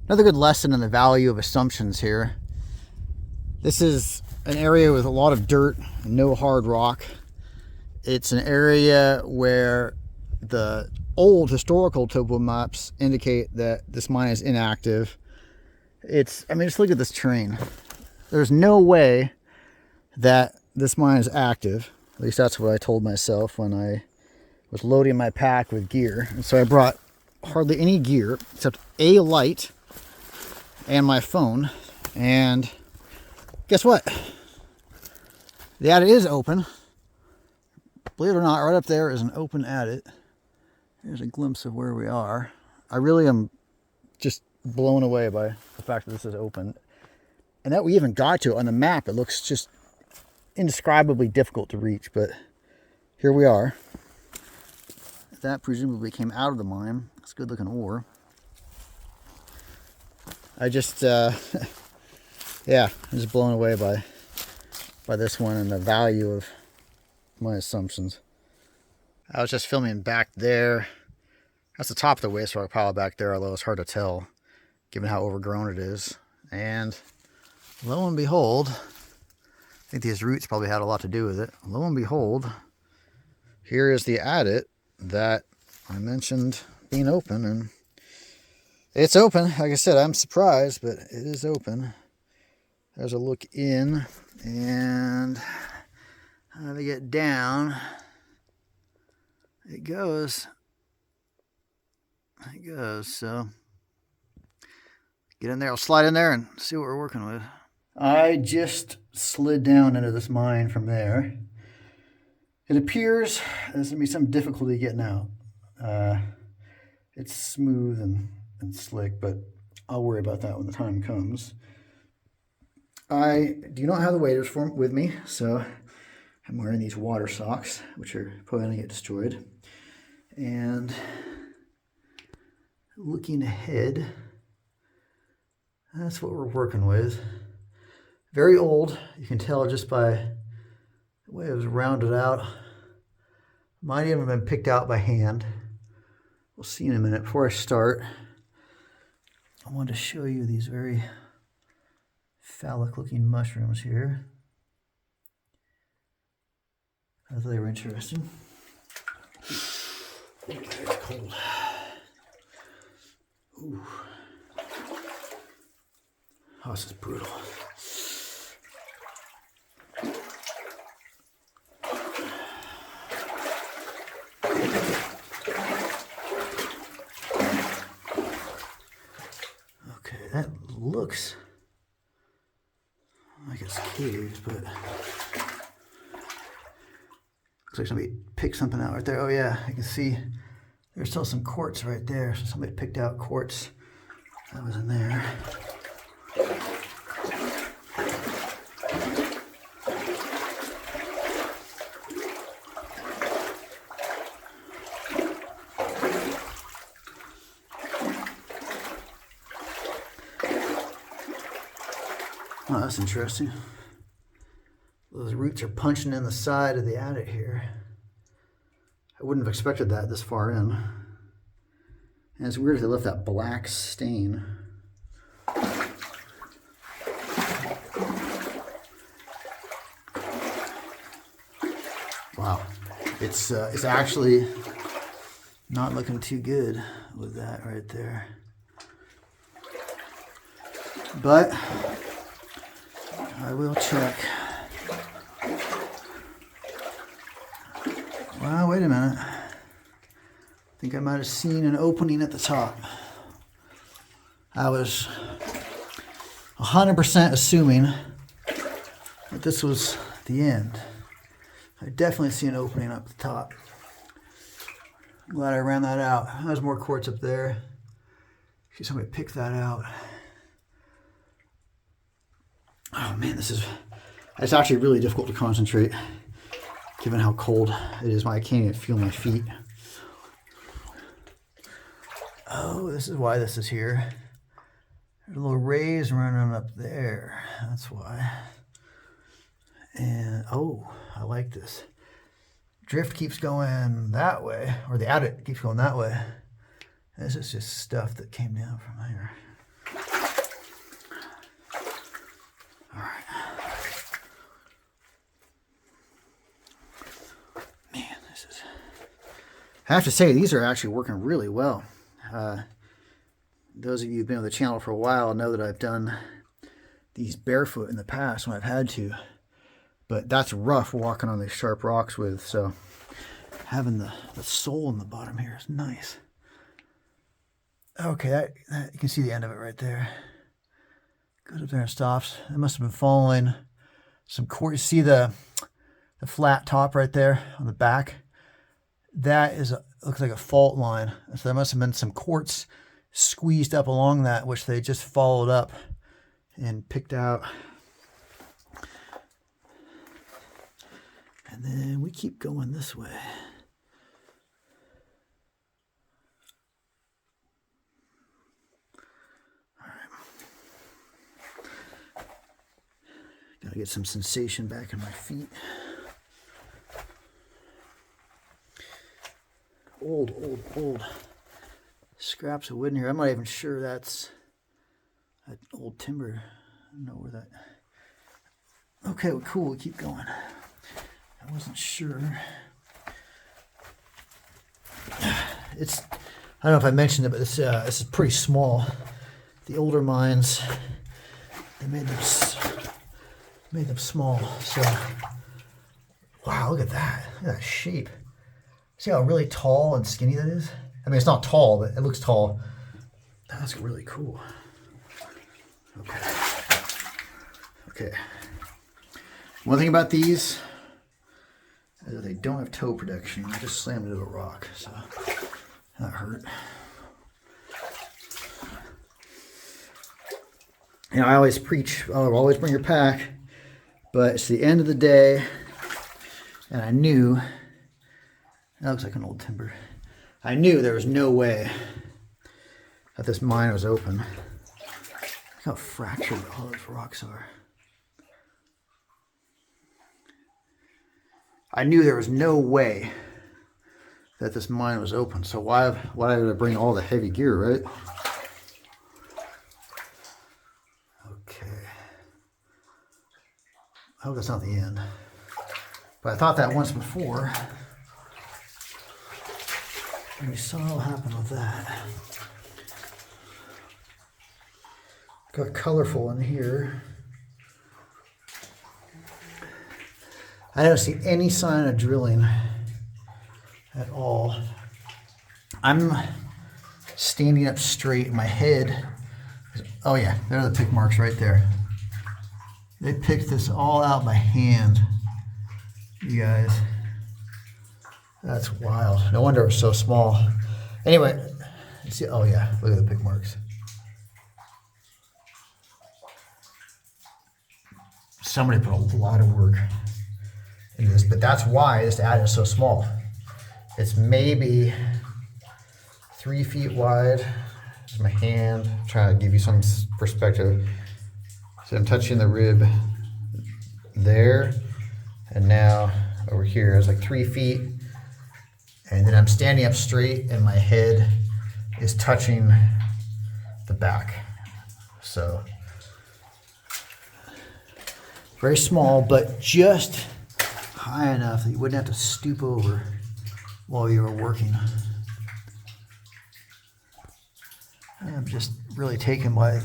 Another good lesson in the value of assumptions here. This is an area with a lot of dirt and no hard rock. It's an area where the old historical topo maps indicate that this mine is inactive. I mean, just look at this terrain. There's no way that this mine is active. At least that's what I told myself when I was loading my pack with gear. And so I brought hardly any gear except a light and my phone. And guess what? The adit is open. Believe it or not, right up there is an open adit. Here's a glimpse of where we are. I really am just blown away by the fact that this is open. And that we even got to it on the map. It looks just indescribably difficult to reach, but here we are. That presumably came out of the mine. It's good looking ore. I just, yeah, I'm just blown away by this one and the value of my assumptions. I was just filming back there. That's the top of the waste rock pile back there, although it's hard to tell given how overgrown it is. And lo and behold, I think these roots probably had a lot to do with it. Lo and behold, here is the adit that I mentioned being open, and it's open. Like I said, I'm surprised, but it is open. There's a look in, and how to get down. It goes. So get in there. I'll slide in there and see what we're working with. I just slid down into this mine from there. It appears there's going to be some difficulty getting out. It's smooth and slick, but I'll worry about that when the time comes. I do not have the waders with me, so I'm wearing these water socks, which are probably going to get destroyed. And looking ahead, that's what we're working with. Very old, you can tell just by the way it was rounded out. Might even have been picked out by hand. We'll see in a minute. Before I start, I wanted to show you these very phallic looking mushrooms here. I thought they were interesting. It's cold. Ooh. Oh, this is brutal. Okay, that looks like it's caves, but looks like somebody picked something out right there. Oh yeah, I can see there's still some quartz right there. So somebody picked out quartz that was in there. Oh, that's interesting. Those roots are punching in the side of the adit here. I wouldn't have expected that this far in. And it's weird if they left that black stain. Wow, it's actually not looking too good with that right there. But I will check. Well, wait a minute. I think I might have seen an opening at the top. I was 100% assuming that this was the end. I definitely see an opening up the top. I'm glad I ran that out. There's more quartz up there. See somebody pick that out. Oh man, it's actually really difficult to concentrate given how cold it is. I can't even feel my feet. Oh, this is why this is here. There's a little rays running up there. That's why. And oh, I like this. Drift keeps going that way, or the adit keeps going that way. This is just stuff that came down from here. I have to say, these are actually working really well. Those of you who've been on the channel for a while know that I've done these barefoot in the past when I've had to. But that's rough walking on these sharp rocks with, so having the sole in the bottom here is nice. Okay, that you can see the end of it right there. Goes up there and stops. It must have been following some quartz. See the flat top right there on the back? That is looks like a fault line. So there must have been some quartz squeezed up along that, which they just followed up and picked out. And then we keep going this way. All right. Gotta get some sensation back in my feet. Old scraps of wood in here. I'm not even sure that's that old timber. I don't know where that. Okay, well, cool. We'll keep going. I wasn't sure. It's, I don't know if I mentioned it, but this is pretty small. The older mines, they made them small. So, wow, look at that. Look at that shape. See how really tall and skinny that is? I mean, it's not tall, but it looks tall. That's really cool. Okay. One thing about these is that they don't have toe protection. I just slammed into a rock, so that hurt. You know, I always preach, oh, always bring your pack, but it's the end of the day, and I knew, that looks like an old timber. I knew there was no way that this mine was open. Look how fractured all those rocks are. I knew there was no way that this mine was open. So why did I bring all the heavy gear, right? Okay. I hope that's not the end. But I thought that once before. And we saw what happened with that. Got colorful in here. I don't see any sign of drilling at all. I'm standing up straight. My head is, oh yeah, there are the pick marks right there. They picked this all out by hand, you guys. That's wild. No wonder it was so small. Anyway, you see, oh yeah, look at the pick marks. Somebody put a lot of work into this, but that's why this adit is so small. It's maybe 3 feet wide. Just my hand, I'm trying to give you some perspective. So I'm touching the rib there, and now over here is like 3 feet. And then I'm standing up straight and my head is touching the back. So very small, but just high enough that you wouldn't have to stoop over while you were working. I'm just really taken by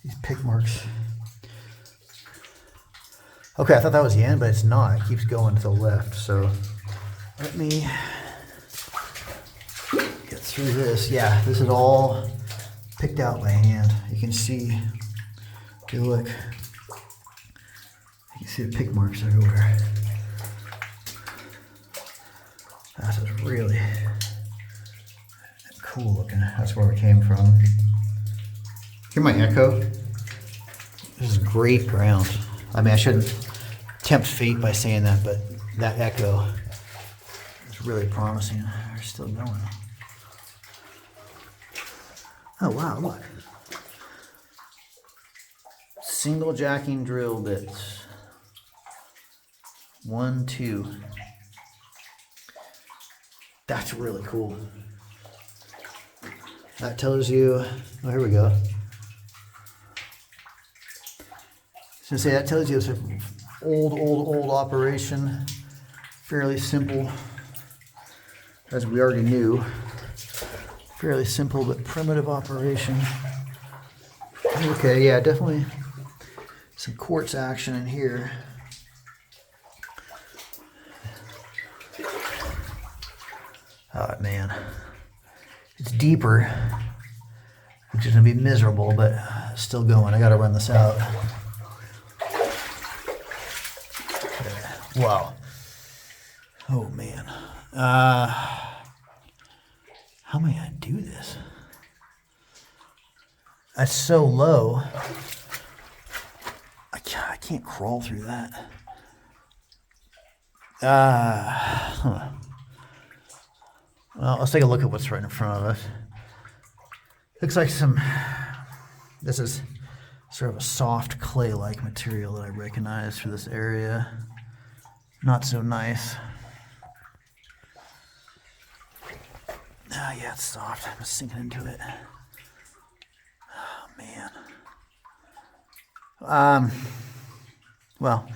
these pick marks. Okay, I thought that was the end, but it's not. It keeps going to the left, so let me get through this. Yeah, this is all picked out by hand. You can see, if you look, you can see the pick marks everywhere. That's really cool looking. That's where it came from. Hear my echo? This is great ground. I mean, I shouldn't tempt fate by saying that, but that echo is really promising. They're still going. Oh wow, look. Single jacking drill bits. 1, 2. That's really cool. That tells you, oh, here we go. So say that tells you it's an old operation, fairly simple. as we already knew. Fairly simple but primitive operation. Okay, yeah, definitely some quartz action in here. Oh man, it's deeper, which is gonna be miserable, but still going. I gotta run this out. Okay. Wow. Oh man. How am I gonna do this? That's so low. I can't crawl through that. Well, let's take a look at what's right in front of us. Looks like this is sort of a soft clay-like material that I recognize for this area. Not so nice. Ah, yeah, it's soft. I'm just sinking into it. Oh, man. Well,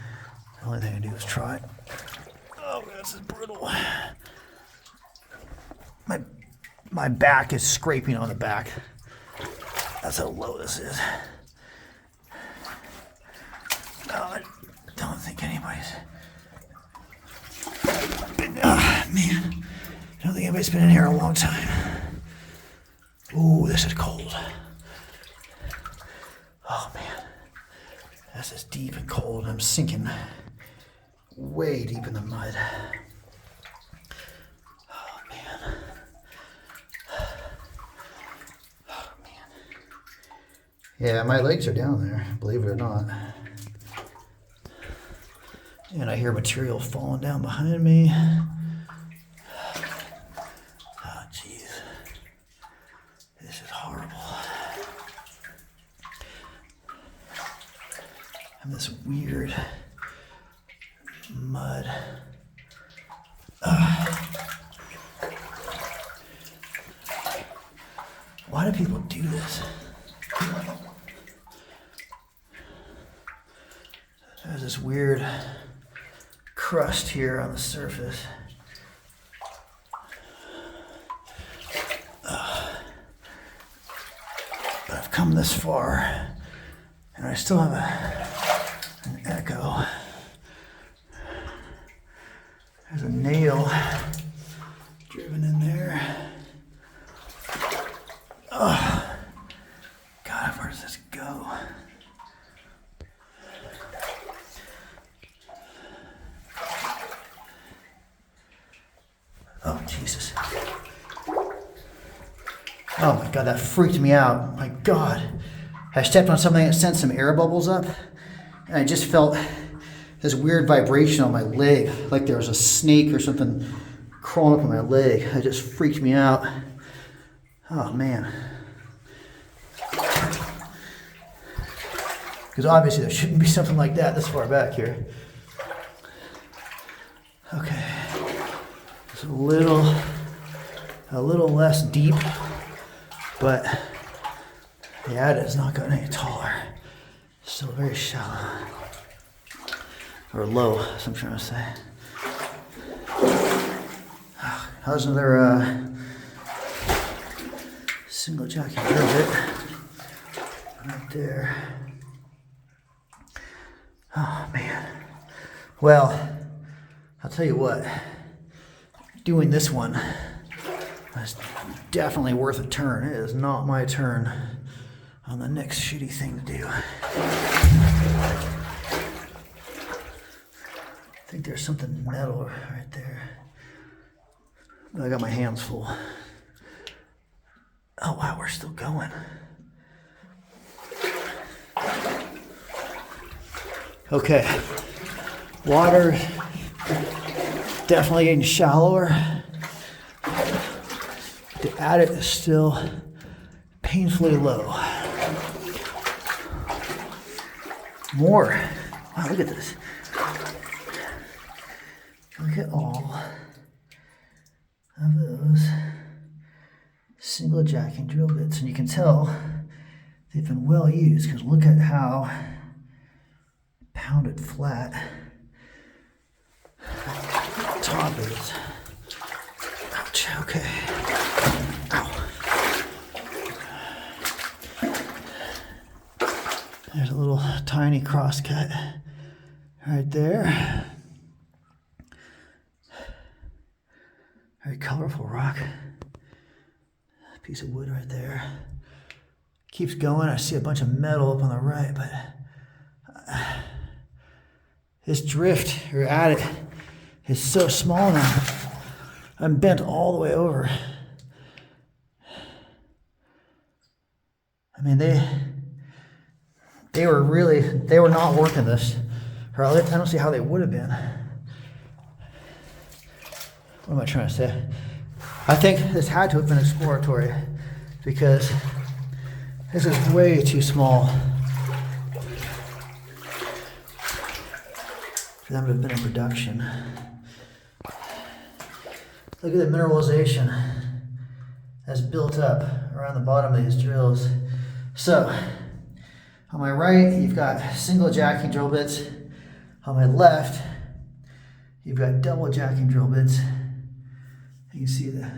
the only thing I do is try. Oh, this is brutal. My back is scraping on the back. That's how low this is. No, I don't think anybody's... man. I don't think anybody's been in here a long time. Ooh, this is cold. Oh, man. This is deep and cold. I'm sinking way deep in the mud. Oh, man. Oh, man. Yeah, my legs are down there, believe it or not. And I hear material falling down behind me. Oh, jeez. This is horrible. And this weird mud. Why do people do this? There's this weird crust here on the surface. But I've come this far, and I still have an echo. There's a nail driven in there. Oh, God, where does this go? Oh, Jesus. Oh my God, that freaked me out. My God. I stepped on something that sent some air bubbles up, and I just felt this weird vibration on my leg, like there was a snake or something crawling up on my leg. It just freaked me out. Oh, man. Because obviously there shouldn't be something like that this far back here. Okay. It's a little less deep, but the Adit has not gotten any taller. Still very shallow. Or low, as I'm trying to say. How's another single jack and drill bit right there. Oh man. Well, I'll tell you what, doing this one is definitely worth a turn. It is not my turn on the next shitty thing to do. I think there's something metal right there. I got my hands full. Oh wow, we're still going. Okay, water definitely getting shallower. The Adit is still painfully low. More. Wow, look at this. Look at all of those single jack and drill bits, and you can tell they've been well used because look at how pounded flat the top is. Ouch, okay. Ow. There's a little tiny crosscut right there. Very colorful rock. Piece of wood right there. Keeps going. I see a bunch of metal up on the right, but this drift or adit is so small now. I'm bent all the way over. I mean, they were not working this, or I don't see how they would have been. What am I trying to say? I think this had to have been exploratory because this is way too small for them to have been in production. Look at the mineralization that's built up around the bottom of these drills. So, on my right, you've got single jacking drill bits. On my left, you've got double jacking drill bits. You can see the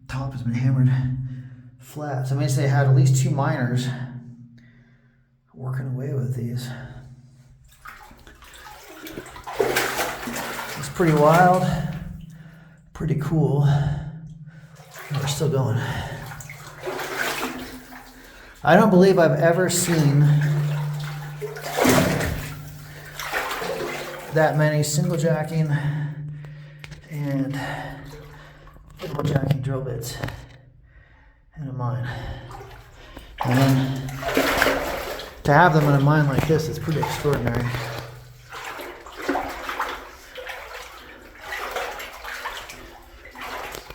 top has been hammered flat. So it means they had at least 2 miners working away with these. It's pretty wild, pretty cool. And we're still going. I don't believe I've ever seen that many single jacking and double jacking drill bits in a mine. And then to have them in a mine like this is pretty extraordinary.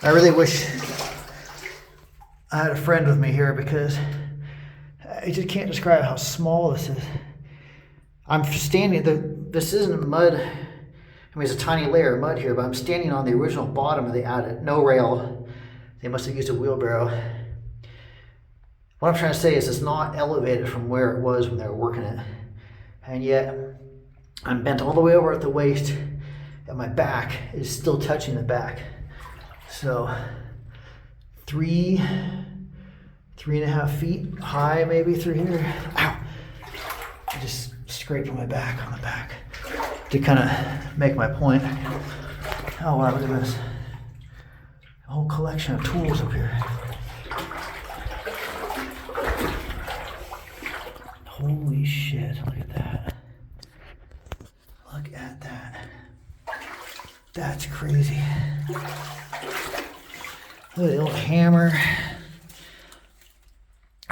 I really wish I had a friend with me here because I just can't describe how small this is. I'm standing, this isn't mud. I mean, it's a tiny layer of mud here, but I'm standing on the original bottom of the adit. No rail. They must have used a wheelbarrow. What I'm trying to say is it's not elevated from where it was when they were working it. And yet, I'm bent all the way over at the waist, and my back is still touching the back. So, 3.5 feet high, maybe through here. Ow! I just scraped my back on the back to kind of make my point. Oh wow, look at this. A whole collection of tools up here. Holy shit, look at that. Look at that. That's crazy. Look at the little hammer.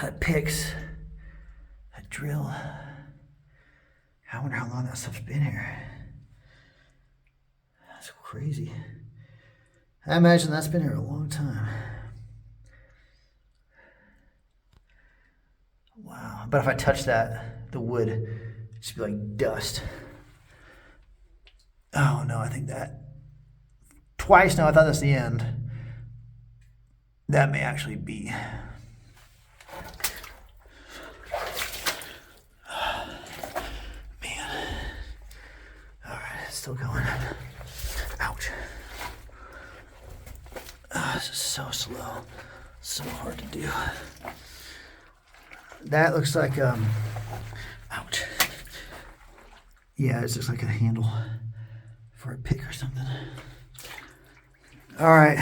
That picks, that drill. I wonder how long that stuff's been here. That's crazy. I imagine that's been here a long time. Wow. But if I touch that, the wood, it'd just be like dust. Oh no, I think that. Twice now, I thought that's the end. That may actually be. Still going. Ouch. This is so slow. So hard to do. That looks like, ouch. Yeah, it's just like a handle for a pick or something. All right.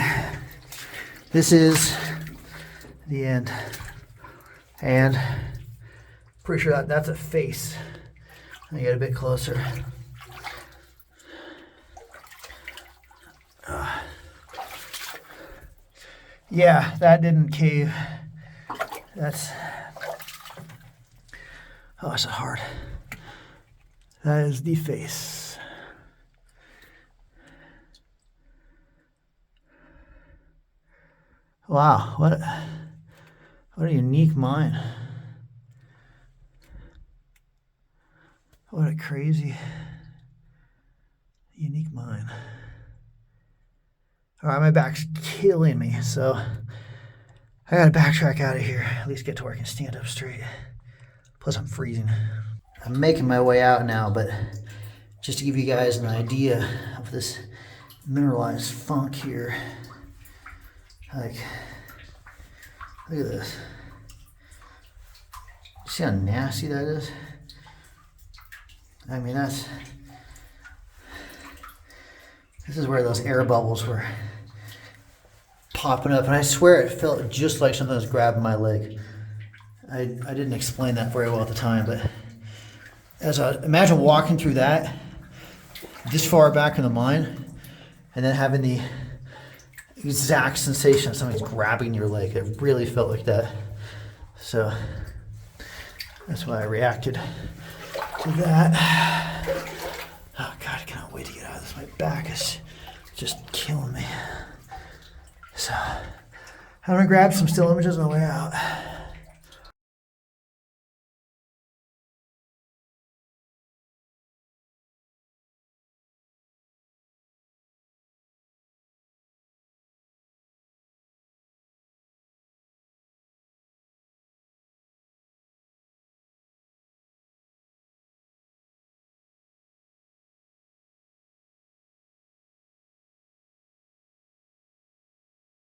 This is the end. And pretty sure that's a face. Let me get a bit closer. Yeah, that didn't cave. That's, oh, it's hard. That is the face. Wow, what a unique mine. What a crazy, unique mine. All right, my back's killing me, so I gotta backtrack out of here, at least get to where I can stand up straight. Plus I'm freezing. I'm making my way out now, but just to give you guys an idea of this mineralized funk here. Like, look at this. See how nasty that is? I mean, this is where those air bubbles were popping up, and I swear it felt just like something was grabbing my leg. I didn't explain that very well at the time, but imagine walking through that this far back in the mine, and then having the exact sensation of somebody's grabbing your leg. It really felt like that. So that's why I reacted to that. Oh God, I cannot wait to get out of this. My back is just killing me. So I'm gonna grab some still images on the way out.